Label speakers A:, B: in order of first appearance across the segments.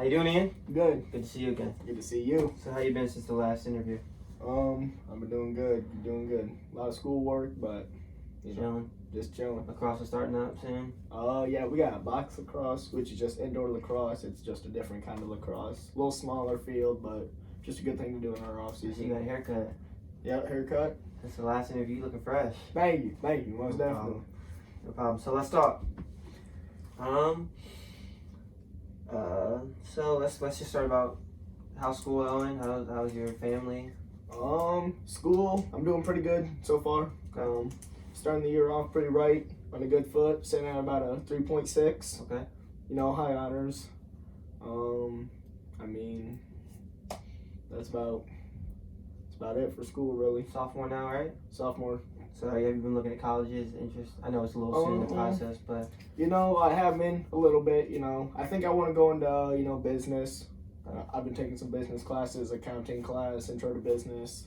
A: How you doing, Ian?
B: Good.
A: Good to see you again.
B: Good to see you.
A: So how you been since the last interview?
B: I've been doing good. Doing good. A lot of schoolwork, but
A: Chilling.
B: Just chilling.
A: Lacrosse is starting up soon.
B: Yeah, we got box lacrosse, which is just indoor lacrosse. It's just a different kind of lacrosse. A little smaller field, but just a good thing to do in our off
A: So you
B: season.
A: got a haircut.
B: Yeah, haircut.
A: That's the last interview. You looking fresh.
B: Thank you, most
A: No
B: definitely.
A: problem. No problem. So let's talk. So let's just start about how's school going. How's your family?
B: School. I'm doing pretty good so far.
A: Okay.
B: Starting the year off pretty right, on a good foot, sitting at about a 3.6.
A: Okay.
B: High honors. I mean, that's about it for school, really.
A: Sophomore now, right?
B: Sophomore.
A: So have you been looking at colleges? Interest? I know it's a little soon in the process, but
B: I have been a little bit. I think I want to go into business. I've been taking some business classes, accounting class, intro to business.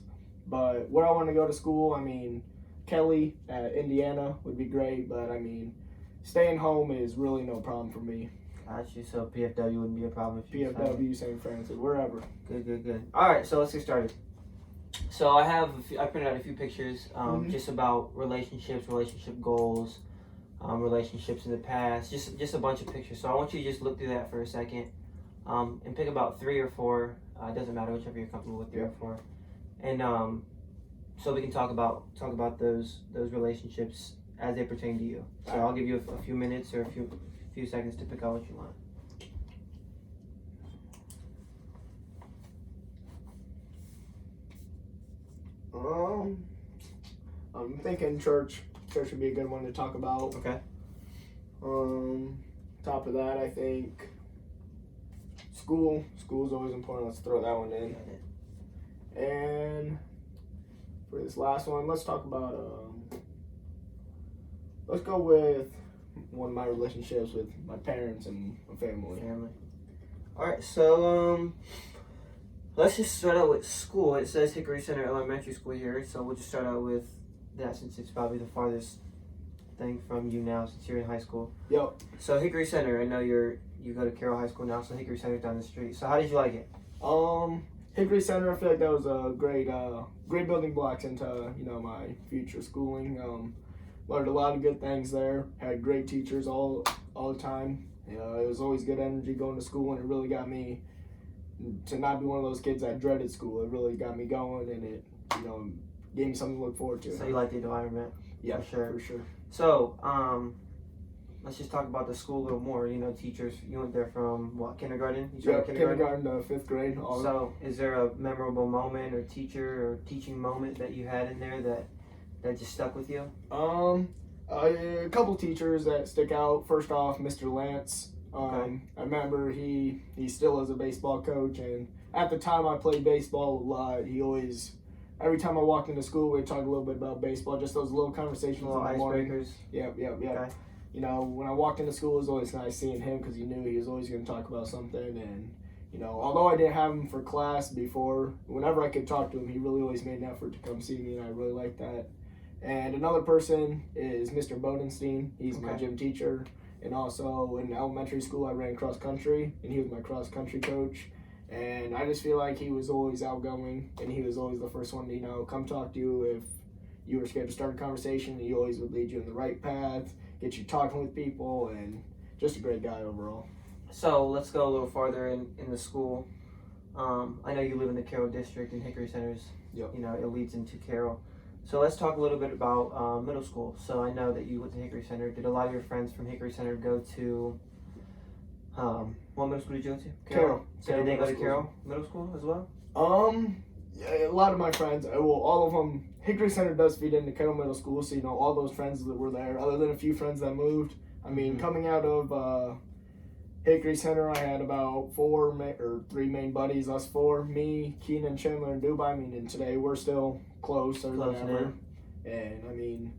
B: But where I want to go to school, I mean, Kelly at Indiana would be great. But I mean, staying home is really no problem for me.
A: got you. So PFW wouldn't be a problem if you decided.
B: PFW, St. Francis, wherever.
A: Good. All right, so let's get started. So I printed out a few pictures, just about relationships, relationship goals, relationships in the past, just a bunch of pictures. So I want you to just look through that for a second, and pick about 3 or 4. It doesn't matter, whichever you're comfortable with, 3 or 4, and so we can talk about those relationships as they pertain to you. So I'll give you a few minutes or a few seconds to pick out what you want.
B: I'm thinking church. Church would be a good one to talk about.
A: Okay.
B: Top of that, I think school. School's always important. Let's throw that one in. And for this last one, let's talk about. Let's go with one of my relationships with my parents and my family.
A: All right. So let's just start out with school. It says Hickory Center Elementary School here, so we'll just start out with that since it's probably the farthest thing from you now since you're in high school.
B: Yep.
A: So Hickory Center, I know you go to Carroll High School now, so Hickory Center's down the street. So how did you like it?
B: Hickory Center, I feel like that was a great building blocks into my future schooling. Learned a lot of good things there. Had great teachers all the time. It was always good energy going to school, and it really got me to not be one of those kids that dreaded school. It really got me going, and it gave me something to look forward to.
A: So you like the environment?
B: Yeah,
A: for sure.
B: For sure.
A: So let's just talk about the school a little more. Teachers. You went there from what, kindergarten? You started
B: kindergarten to 5th grade.
A: So is there a memorable moment or teacher or teaching moment that you had in there that just stuck with you?
B: A couple teachers that stick out. First off, Mr. Lance.
A: Okay.
B: I remember he still is a baseball coach, and at the time I played baseball a lot. He always, every time I walked into school, we'd talk a little bit about baseball, just those little conversations
A: Little
B: in the morning.
A: icebreakers.
B: Yep.
A: Okay.
B: When I walked into school, it was always nice seeing him because you knew he was always going to talk about something. And, although I didn't have him for class before, whenever I could talk to him, he really always made an effort to come see me, and I really liked that. And another person is Mr. Bodenstein. He's my gym teacher. And also in elementary school, I ran cross country, and he was my cross country coach. And I just feel like he was always outgoing, and he was always the first one to, come talk to you if you were scared to start a conversation. He always would lead you in the right path, get you talking with people, and just a great guy overall.
A: So let's go a little farther in the school. I know you live in the Carroll district, and Hickory Center's,
B: Yep.
A: It leads into Carroll. So let's talk a little bit about middle school. So I know that you went to Hickory Center. Did a lot of your friends from Hickory Center go to, what middle school did you go to?
B: Carroll.
A: So did they go to Carroll Middle School as well?
B: Yeah, a lot of my friends, all of them, Hickory Center does feed into Carroll Middle School, so all those friends that were there, other than a few friends that moved. I mean, coming out of Hickory Center, I had about 3 main buddies, us 4, me, Keenan, Chandler, and Dubai. I mean, and today we're still closer than ever. And I mean,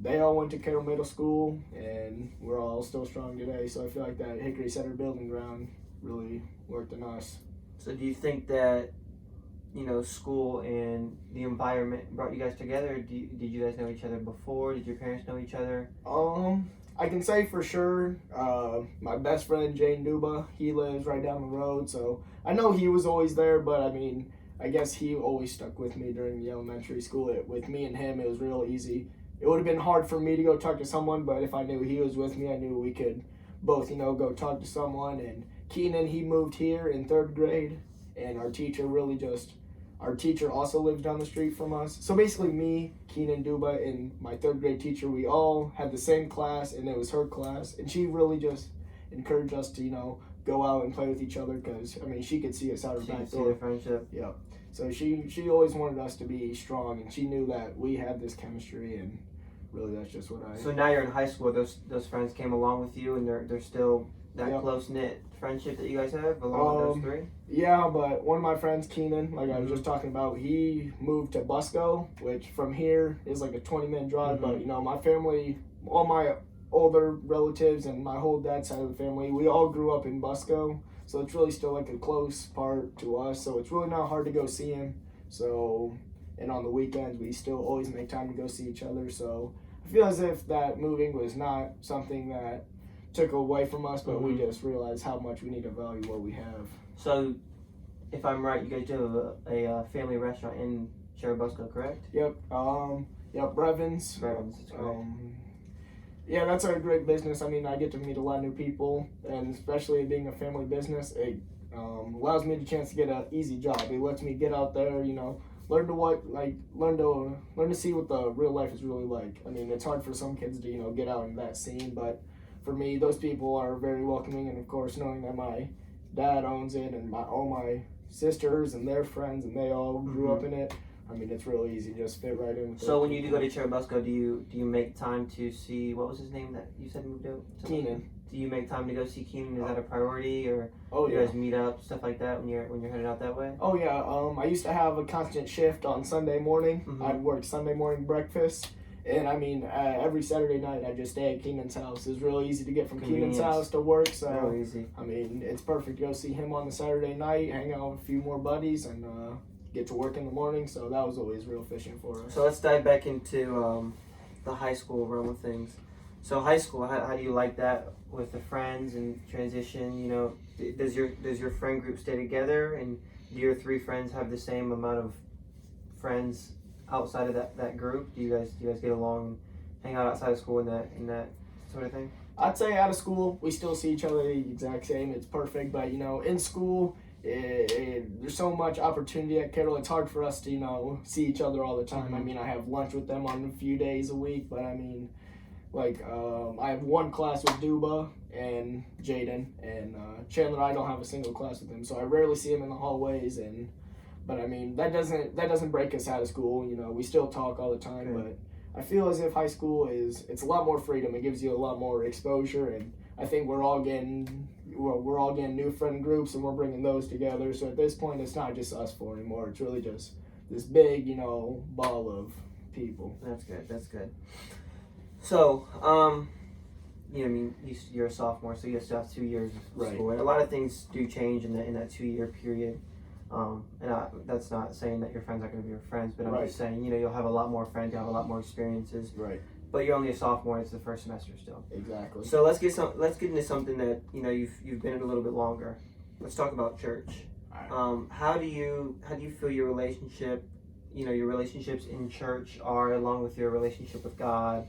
B: they all went to Carroll Middle School, and we're all still strong today. So I feel like that Hickory Center building ground really worked on us.
A: So do you think that, school and the environment brought you guys together? Did you guys know each other before? Did your parents know each other?
B: I can say for sure, my best friend Jane Duba, he lives right down the road, so I know he was always there, but I mean, I guess he always stuck with me during the elementary school. With me and him, it was real easy. It would have been hard for me to go talk to someone, but if I knew he was with me, I knew we could both, go talk to someone. And Keenan, he moved here in 3rd grade, and our teacher also lives down the street from us. So basically me, Keenan Duba, and my 3rd grade teacher, we all had the same class, and it was her class. And she really just encouraged us to, go out and play with each other because, I mean, she could see us out her back door.
A: See the friendship.
B: Yeah. So she always wanted us to be strong, and she knew that we had this chemistry, and really that's just what
A: So now you're in high school, those friends came along with you, and they're still that close-knit friendship that you guys have along with those three?
B: Yeah, but one of my friends, Keenan, like I was just talking about, he moved to Busco, which from here is like a 20-minute drive, but my family, all my older relatives and my whole dad's side of the family, we all grew up in Busco, so it's really still like a close part to us, so it's really not hard to go see him. So, and on the weekends, we still always make time to go see each other, so I feel as if that moving was not something that took away from us, but we just realized how much we need to value what we have.
A: So, if I'm right, you guys do have a family restaurant in Churubusco, correct?
B: Yep. Brevins.
A: Brevins, that's correct.
B: Yeah, that's a great business. I mean, I get to meet a lot of new people, and especially being a family business, it allows me the chance to get an easy job. It lets me get out there, learn to see what the real life is really like. I mean, it's hard for some kids to get out in that scene, but for me, those people are very welcoming, and of course, knowing that my dad owns it and all my sisters and their friends and they all grew up in it. I mean, it's really easy to just fit right in.
A: So when you do go to Churubusco, do you make time to see, what was his name that you said moved out?
B: Keenan.
A: Do you make time to go see Keenan? Is that a priority, or
B: do
A: you guys meet up, stuff like that when you're headed out that way?
B: Oh yeah, I used to have a constant shift on Sunday morning. I'd work Sunday morning breakfast, and I mean every Saturday night I'd just stay at Keenan's house. It's really easy to get from Keenan's house to work, so
A: real easy.
B: I mean it's perfect to go see him on the Saturday night, hang out with a few more buddies, and get to work in the morning. So that was always real efficient for us.
A: So let's dive back into the high school realm of things. So high school, how do you like that with the friends and transition? Does your friend group stay together, and do your 3 friends have the same amount of friends outside of that group? Do you guys get along and hang out outside of school in that sort of thing?
B: I'd say out of school we still see each other the exact same. It's perfect, but in school there's so much opportunity at Kettle. It's hard for us to see each other all the time. I mean, I have lunch with them on a few days a week, but I mean, like I have one class with Duba and Jaden, and Chandler, I don't have a single class with him, so I rarely see him in the hallways. But I mean, that doesn't break us out of school. We still talk all the time.
A: Okay.
B: But I feel as if high school it's a lot more freedom. It gives you a lot more exposure, and I think we're all getting new friend groups, and we're bringing those together. So at this point, it's not just us 4 anymore. It's really just this big ball of people.
A: That's good. So, you're a sophomore, so you still have 2 years of school, and a lot of things do change in that 2-year period. That's not saying that your friends aren't going to be your friends, but I'm just saying, you'll have a lot more friends, you'll have a lot more experiences.
B: Right.
A: But you're only a sophomore; it's the first semester still.
B: Exactly.
A: So let's get into something that you've been in a little bit longer. Let's talk about church.
B: Right.
A: How do you feel your relationship, your relationships in church are, along with your relationship with God?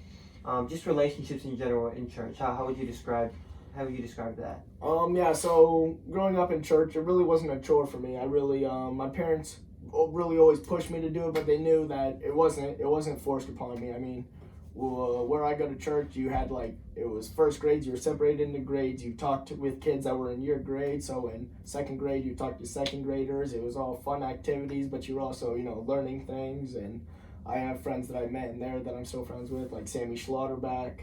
A: Just relationships in general in church. How would you describe that?
B: Yeah, so growing up in church, it really wasn't a chore for me. I really, my parents really always pushed me to do it, but they knew that it wasn't forced upon me. I mean, where I go to church, you had it was first grades, you were separated into grades. You talked with kids that were in your grade, so in 2nd grade, you talked to 2nd graders. It was all fun activities, but you were also, learning things. And I have friends that I met in there that I'm still friends with, like Sammy Schlotterback.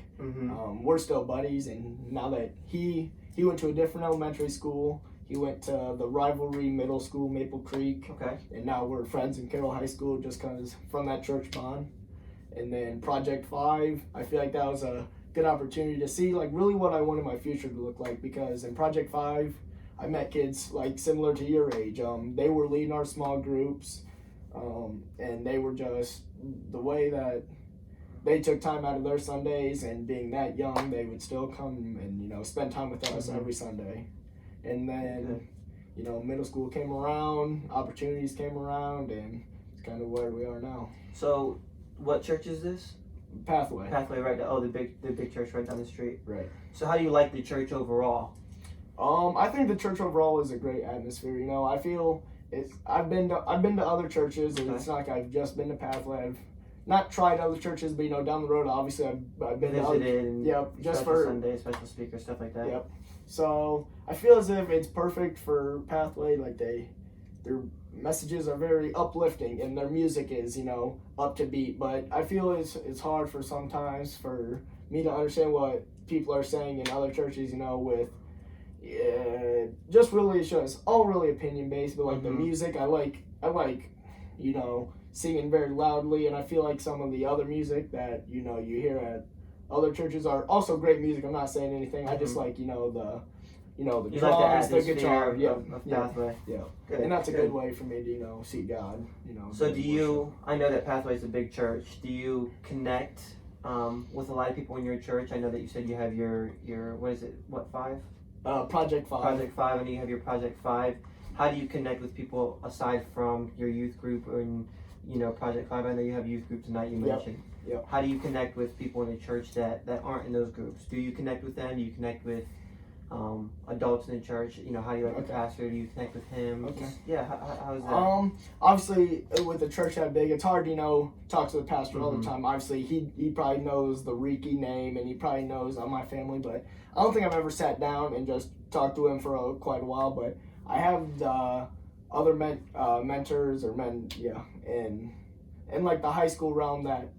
B: We're still buddies, and now that he went to a different elementary school, he went to the rivalry middle school, Maple Creek.
A: Okay.
B: And now we're friends in Carroll High School just because from that church bond. And then Project 5, I feel like that was a good opportunity to see really what I wanted my future to look like, because in Project 5, I met kids similar to your age. They were leading our small groups, and they were just the way they took time out of their Sundays, and being that young, they would still come and, you know, spend time with us every Sunday. And then, you know, middle school came around, opportunities came around, and it's kind of where we are now.
A: So, what church is this?
B: Pathway.
A: Pathway, right? The big church right down the street.
B: Right.
A: So, how do you like the church overall?
B: I think the church overall is a great atmosphere. You know, I feel I've been to other churches, and it's not like I've just been to Pathway. I've not tried other churches, but, you know, down the road, obviously, I've been to other.
A: And
B: just
A: special
B: for
A: Sunday, special speaker, stuff like that.
B: Yep. So I feel as if it's perfect for Pathway. Like their messages are very uplifting, and their music is, you know, up to beat. But I feel it's hard for sometimes for me to understand what people are saying in other churches. You know, with just really it's just all really opinion based. But like the music, I like you know, singing very loudly, and I feel like some of the other music that, you know, you hear at other churches are also great music. I'm not saying anything. I just like, you know, the drums, the guitar,
A: of Pathway.
B: Yeah.
A: Good,
B: And that's a good way for me to, you know, see God, you know.
A: So do you, I know that Pathway is a big church. Do you connect with a lot of people in your church? I know that you said you have your what is it, what, 5?
B: Project 5.
A: Project 5, and you have your Project 5. How do you connect with people aside from your youth group and, you know, Project 5? I know you have youth group tonight, you mentioned.
B: Yep.
A: How do you connect with people in the church that aren't in those groups? Do you connect with them? Do you connect with adults in the church? You know, how do you like the pastor? Do you connect with him?
B: Okay.
A: How is that?
B: Obviously, with a church that big, it's hard to, you know, talk to the pastor all the time. Obviously, he probably knows the Riki name, and he probably knows my family, but I don't think I've ever sat down and just talked to him for quite a while. But I have the other mentors or men, in like the high school realm that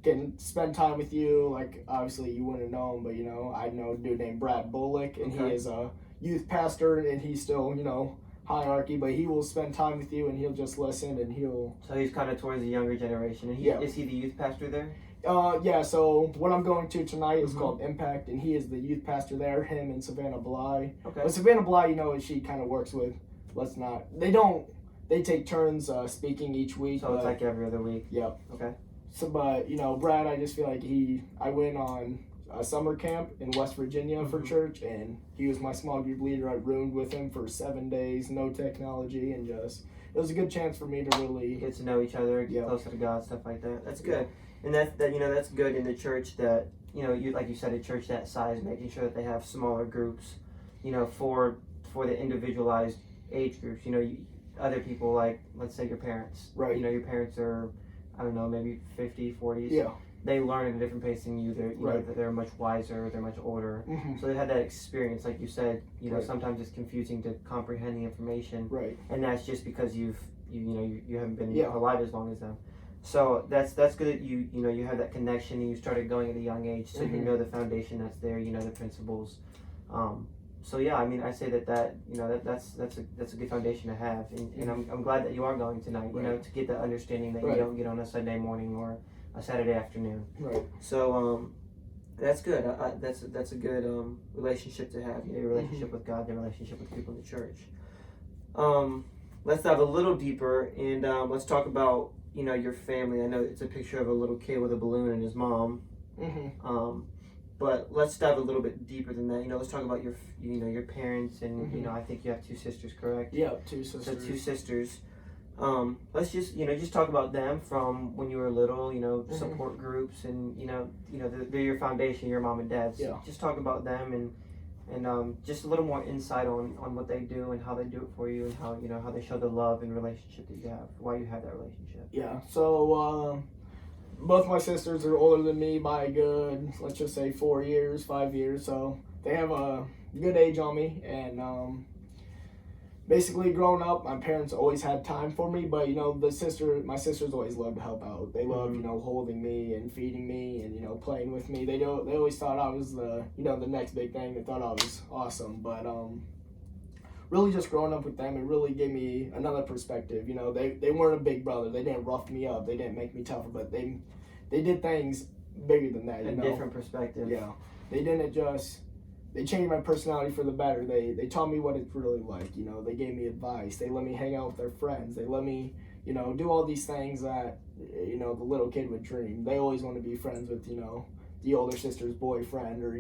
B: can spend time with you. Like, obviously you wouldn't know him, but, you know, I know a dude named Brad Bullock, and he is a youth pastor, and he's still, you know, hierarchy, but he will spend time with you, and he'll just listen, and
A: So he's kind of towards the younger generation, and is he the youth pastor there?
B: So what I'm going to tonight is called Impact, and he is the youth pastor there, him and Savannah Bly.
A: Okay.
B: But Savannah Bly, you know, she kind of works with, they take turns speaking each week.
A: So it's like every other week?
B: Yep.
A: Okay.
B: So, but, you know, Brad, I just feel like I went on a summer camp in West Virginia for church, and he was my small group leader. I roomed with him for 7 days, no technology, and just, it was a good chance for me to really
A: get to know each other, get closer to God, stuff like that. That's good. And that you know, that's good in the church that, you know, you like you said, a church that size, making sure that they have smaller groups, you know, for the individualized age groups. You know, other people, like, let's say your parents.
B: Right.
A: You know, your parents are, I don't know, maybe 50, 40s.
B: Yeah.
A: They learn at a different pace than you. They're, you know, they're much wiser, they're much older. So they've had that experience, like you said, you know, sometimes it's confusing to comprehend the information.
B: Right.
A: And that's just because you haven't been alive as long as them. So that's good that you know, you have that connection, and you started going at a young age, so you know the foundation that's there, you know the principles. So yeah, I mean, I say that you know, that's a good foundation to have, and I'm glad that you are going tonight, you know, to get that understanding that you don't get on a Sunday morning or a Saturday afternoon.
B: Right.
A: So that's good. That's a good relationship to have. You know, your relationship with God, your relationship with people in the church. Let's dive a little deeper, and let's talk about, you know, your family. I know it's a picture of a little kid with a balloon and his mom. But let's dive a little bit deeper than that. You know, let's talk about your parents, and you know, I think you have 2 sisters, correct?
B: Yeah, 2 sisters.
A: So 2 sisters. Let's just talk about them from when you were little. You know, support groups, and you know they're your foundation, your mom and dad. So just talk about them, and just a little more insight on what they do and how they do it for you, and how they show the love and relationship that you have, why you have that relationship.
B: Yeah. So both my sisters are older than me by a good, let's just say 4 years, 5 years. So they have a good age on me, and basically growing up, my parents always had time for me, but you know, my sisters always loved to help out. They loved, you know, holding me and feeding me and, you know, playing with me. They always thought I was the next big thing. They thought I was awesome, but really just growing up with them, it really gave me another perspective. You know, they weren't a big brother. They didn't rough me up. They didn't make me tougher, but they did things bigger than that.
A: A different perspective.
B: Yeah, they didn't just. They changed my personality for the better. They taught me what it's really like. You know, they gave me advice. They let me hang out with their friends. They let me do all these things that, the little kid would dream. They always want to be friends with, the older sister's boyfriend, or,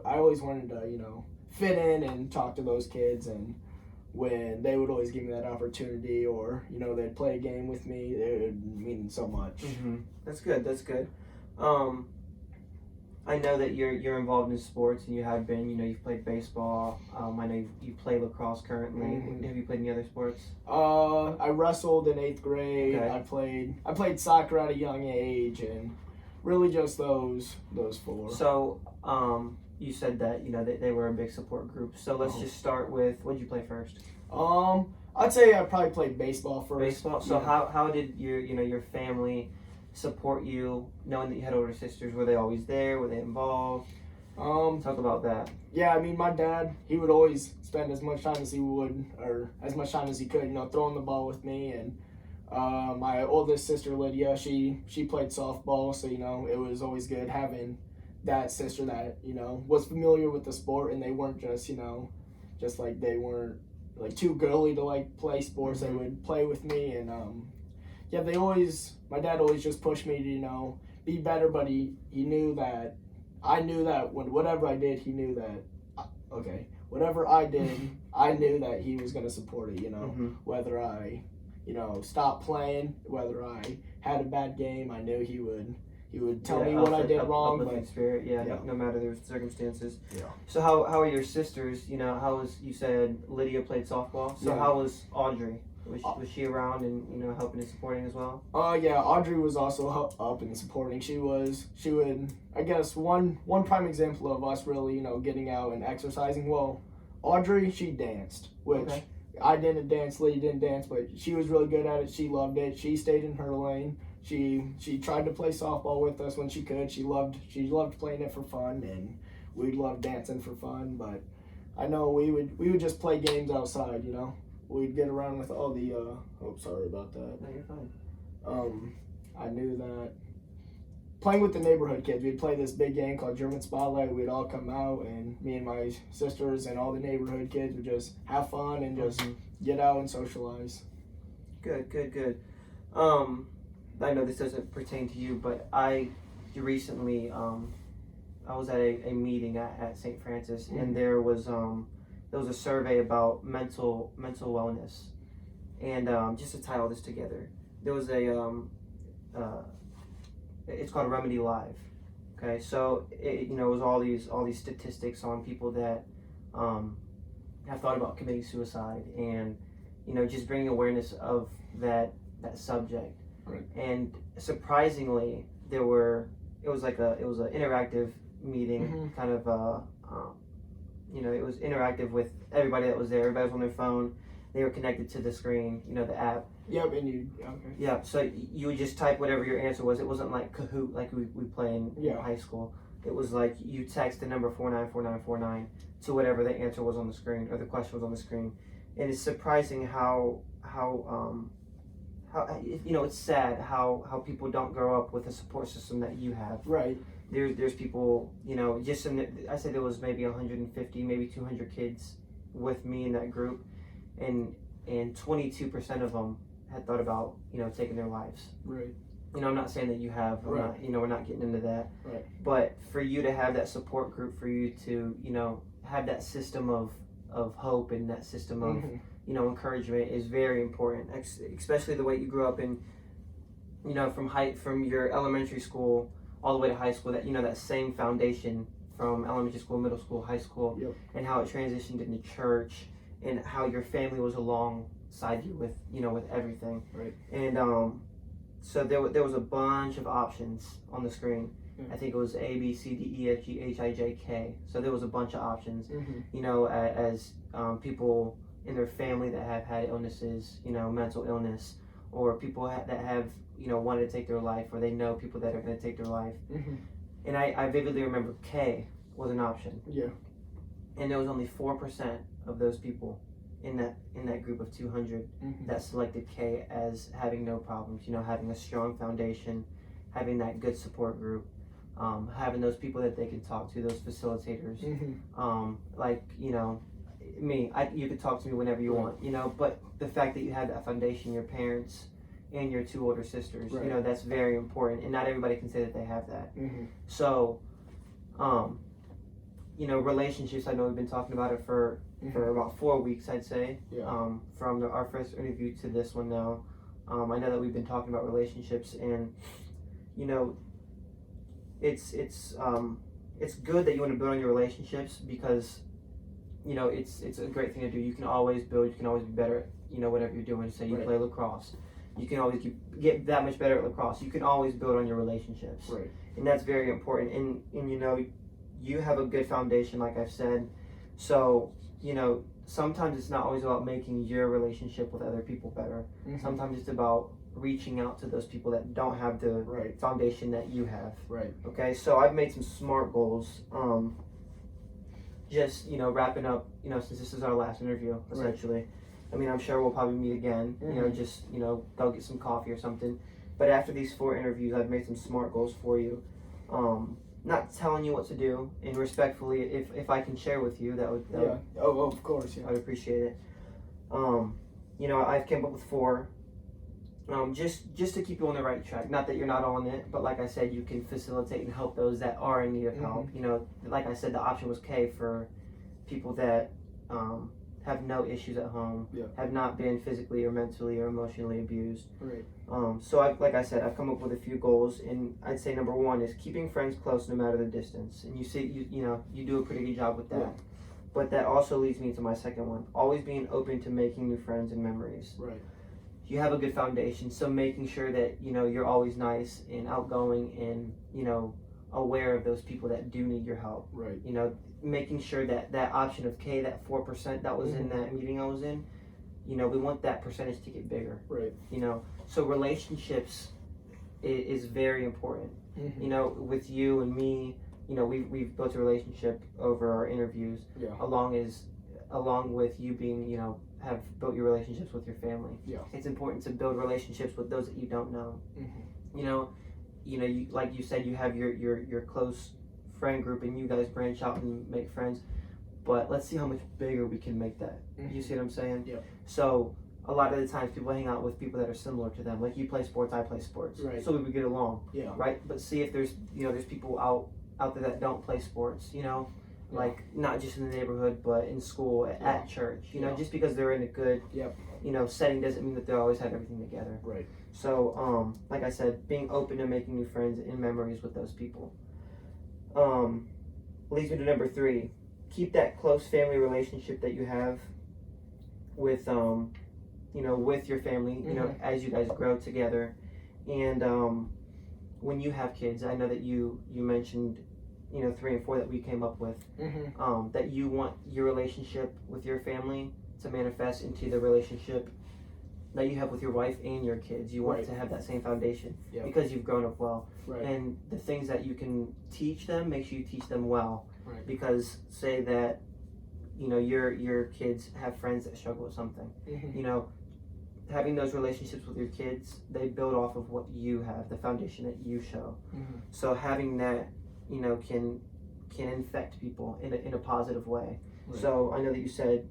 B: I always wanted to, fit in and talk to those kids. And when they would always give me that opportunity, or, they'd play a game with me, it would mean so much.
A: That's good. That's good. I know that you're involved in sports, and you have been. You've played baseball. I know you play lacrosse currently. Have you played any other sports?
B: I wrestled in 8th grade.
A: Okay.
B: I played soccer at a young age, and really just those four.
A: So, you said that they were a big support group. So let's just start with, what did you play first?
B: I'd say I probably played baseball first.
A: Baseball. So how did your family support you, knowing that you had older sisters? Were they always there? Were they involved? Talk about that.
B: Yeah, I mean, my dad, he would always spend as much time as he would, or as much time as he could, throwing the ball with me. And my oldest sister, Lydia, she played softball, so, it was always good having that sister that, was familiar with the sport, and they weren't just, just like they weren't like too girly to like play sports. They would play with me, and my dad always just pushed me to, be better, but he knew that I knew that whatever I did, he knew that, whatever I did, I knew that he was going to support it, whether I, stopped playing, whether I had a bad game, I knew he would tell me what I did wrong.
A: But spirit, no matter the circumstances.
B: Yeah.
A: So how are your sisters? You said Lydia played softball. So how was Audrey? Was she around and helping and supporting as well?
B: Yeah, Audrey was also up and supporting. She would, I guess, one prime example of us really getting out and exercising. Well, Audrey, she danced, which I didn't dance, Lydia didn't dance, but she was really good at it. She loved it. She stayed in her lane. She tried to play softball with us when she could. She loved playing it for fun, and we loved dancing for fun. But I know we would just play games outside. We'd get around with all the. Sorry about that.
A: No, you're fine.
B: I knew that playing with the neighborhood kids, we'd play this big game called German Spotlight. We'd all come out, and me and my sisters and all the neighborhood kids would just have fun and just get out and socialize.
A: Good. I know this doesn't pertain to you, but I recently I was at a meeting at St. Francis, and there was a survey about mental wellness, and just to tie all this together, there was it's called Remedy Live. Okay, so it was all these statistics on people that have thought about committing suicide, and just bringing awareness of that subject.
B: Right.
A: And surprisingly, it was an interactive meeting, kind of it was interactive with everybody that was there. Everybody was on their phone. They were connected to the screen, the app.
B: Yep, and you okay.
A: Yeah, so you would just type whatever your answer was. It wasn't like Kahoot like we play in high school. It was like you text the number 494949 to whatever the answer was on the screen, or the question was on the screen. And it's surprising how it's sad how people don't grow up with a support system that you have.
B: Right.
A: There's people, I said there was maybe 150, maybe 200 kids with me in that group, and 22% of them had thought about taking their lives.
B: Right.
A: I'm not saying that you have.
B: Right.
A: We're not getting into that.
B: Right.
A: But for you to have that support group, for you to have that system of hope, and that system of encouragement is very important, especially the way you grew up in, from your elementary school all the way to high school, that that same foundation from elementary school, middle school, high school, and how it transitioned into church, and how your family was alongside you with with everything.
B: Right.
A: And so there was a bunch of options on the screen. I think it was A, B, C, D, E, F, G, H, I, J, K. So there was a bunch of options. As people in their family that have had illnesses, mental illness, or people that have, wanted to take their life, or they know people that are going to take their life. And I vividly remember K was an option.
B: Yeah.
A: And there was only 4% of those people in that group of 200 that selected K as having no problems, having a strong foundation, having that good support group, having those people that they can talk to, those facilitators, me, you could talk to me whenever you want, but the fact that you had that foundation, your parents, and your 2 older sisters.
B: Right.
A: You know, that's very important, and not everybody can say that they have that.
B: Mm-hmm.
A: So, you know, relationships, I know we've been talking about it for about 4 weeks, I'd say.
B: Yeah.
A: From our first interview to this one now. I know that we've been talking about relationships, and, you know, it's good that you want to build on your relationships, because, you know, it's a great thing to do. You can always build, you can always be better at, you know, whatever you're doing. Say you
B: Right.
A: play lacrosse, you can always get that much better at lacrosse. You can always build on your relationships,
B: Right.
A: and that's very important. And you know, you have a good foundation, like I've said. So, you know, sometimes it's not always about making your relationship with other people better.
B: Mm-hmm.
A: Sometimes it's about reaching out to those people that don't have the
B: Right.
A: foundation that you have.
B: Right.
A: Okay, so I've made some SMART goals. Just, you know, wrapping up, you know, since this is our last interview, essentially. I mean, I'm sure we'll probably meet again, you know, just, you know, go get some coffee or something. But after these 4 interviews, I've made some SMART goals for you. Not telling you what to do, and respectfully, if I can share with you, that would
B: Oh, of course, yeah.
A: I'd appreciate it. You know, I've came up with 4. Just to keep you on the right track. Not that you're not on it, but like I said, you can facilitate and help those that are in need of help. You know, like I said, the option was K for people that have no issues at home, have not been physically or mentally or emotionally abused.
B: Right.
A: So like I said, I've come up with a few goals, and I'd say number 1 is keeping friends close no matter the distance. And you know, you do a pretty good job with that.
B: Yeah.
A: But that also leads me to my second one: always being open to making new friends and memories.
B: Right.
A: You have a good foundation, so making sure that, you know, you're always nice and outgoing and, you know, aware of those people that do need your help.
B: Right.
A: You know, making sure that that option of K, that 4% that was in that meeting I was in, you know, we want that percentage to get bigger.
B: Right.
A: You know, so relationships is very important.
B: Mm-hmm.
A: You know, with you and me, you know, we've built a relationship over our interviews,
B: Yeah.
A: along with you being, you know, have built your relationships with your family.
B: Yeah.
A: It's important to build relationships with those that you don't know.
B: Mm-hmm.
A: You know, you like you said, you have your close friend group, and you guys branch out and make friends. But let's see how much bigger we can make that. You see what I'm saying?
B: Yeah.
A: So a lot of the times people hang out with people that are similar to them. Like, you play sports, I play sports.
B: Right.
A: So we would get along.
B: Yeah.
A: Right? But see if there's, you know, there's people out there that don't play sports, you know?
B: Yeah.
A: Like, not just in the neighborhood, but in school, at church. You know, just because they're in a good, you know, setting doesn't mean that they always have everything together.
B: Right.
A: So, like I said, being open to making new friends and memories with those people. Leads me to number 3. Keep that close family relationship that you have with, you know, with your family, you know, as you guys grow together. And when you have kids, I know that you mentioned, you know, 3 and 4 that we came up with, that you want your relationship with your family to manifest into the relationship that you have with your wife and your kids. You want to have that same foundation because you've grown up well.
B: Right.
A: And the things that you can teach them, make sure you teach them well.
B: Right.
A: Because say that, you know, your kids have friends that struggle with something. You know, having those relationships with your kids, they build off of what you have, the foundation that you show. So having that, you know, can infect people in a positive way.
B: Right.
A: So I know that you said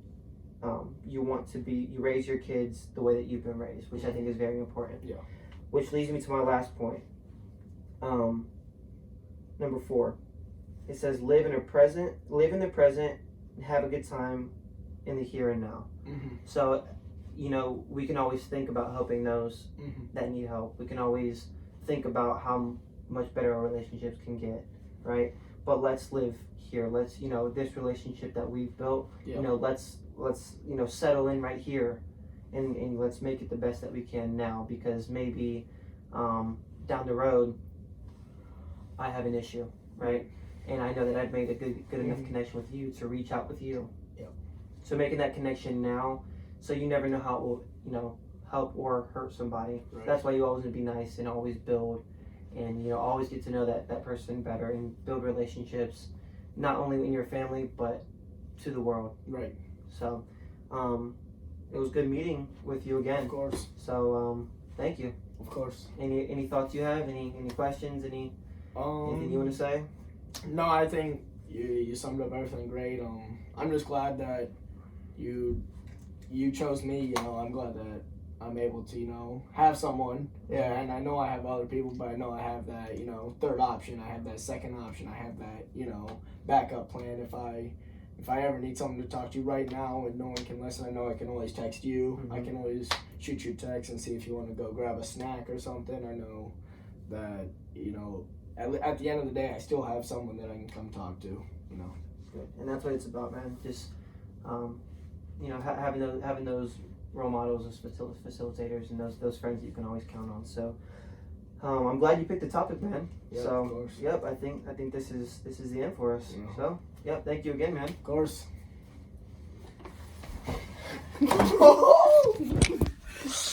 A: you raise your kids the way that you've been raised, which I think is very important.
B: Yeah.
A: Which leads me to my last point. Number 4. It says live in the present, and have a good time in the here and now. So, you know, we can always think about helping those that need help. We can always think about how much better our relationships can get, right? But let's live here. Let's, you know, this relationship that we've built, you know, let's you know, settle in right here, and let's make it the best that we can now, because maybe down the road I have an issue, right? And I know that I've made a good enough connection with you to reach out with you.
B: Yep.
A: So making that connection now, so you never know how it will, you know, help or hurt somebody.
B: Right.
A: That's why you always need to be nice and always build, and, you know, always get to know that person better and build relationships, not only in your family but to the world.
B: Right.
A: So, it was good meeting with you again.
B: Of course.
A: So, thank you.
B: Of course.
A: Any thoughts you have? Any questions? Anything you want to say?
B: No, I think you summed up everything great. I'm just glad that you chose me. You know, I'm glad that I'm able to, you know, have someone. Yeah, and I know I have other people, but I know I have that, you know, third option. I have that second option. I have that, you know, backup plan. If I ever need someone to talk to right now and no one can listen, I know I can always text you. I can always shoot you a text and see if you want to go grab a snack or something. I know that, you know, at the end of the day, I still have someone that I can come talk to, you know.
A: Good. And that's what it's about, man. Just, you know, having those role models as facilitators and those friends that you can always count on. So, I'm glad you picked the topic, man.
B: Yeah,
A: so,
B: of course.
A: yep, I think this is the end for us.
B: Yeah.
A: So, yep, thank you again, man.
B: Of course.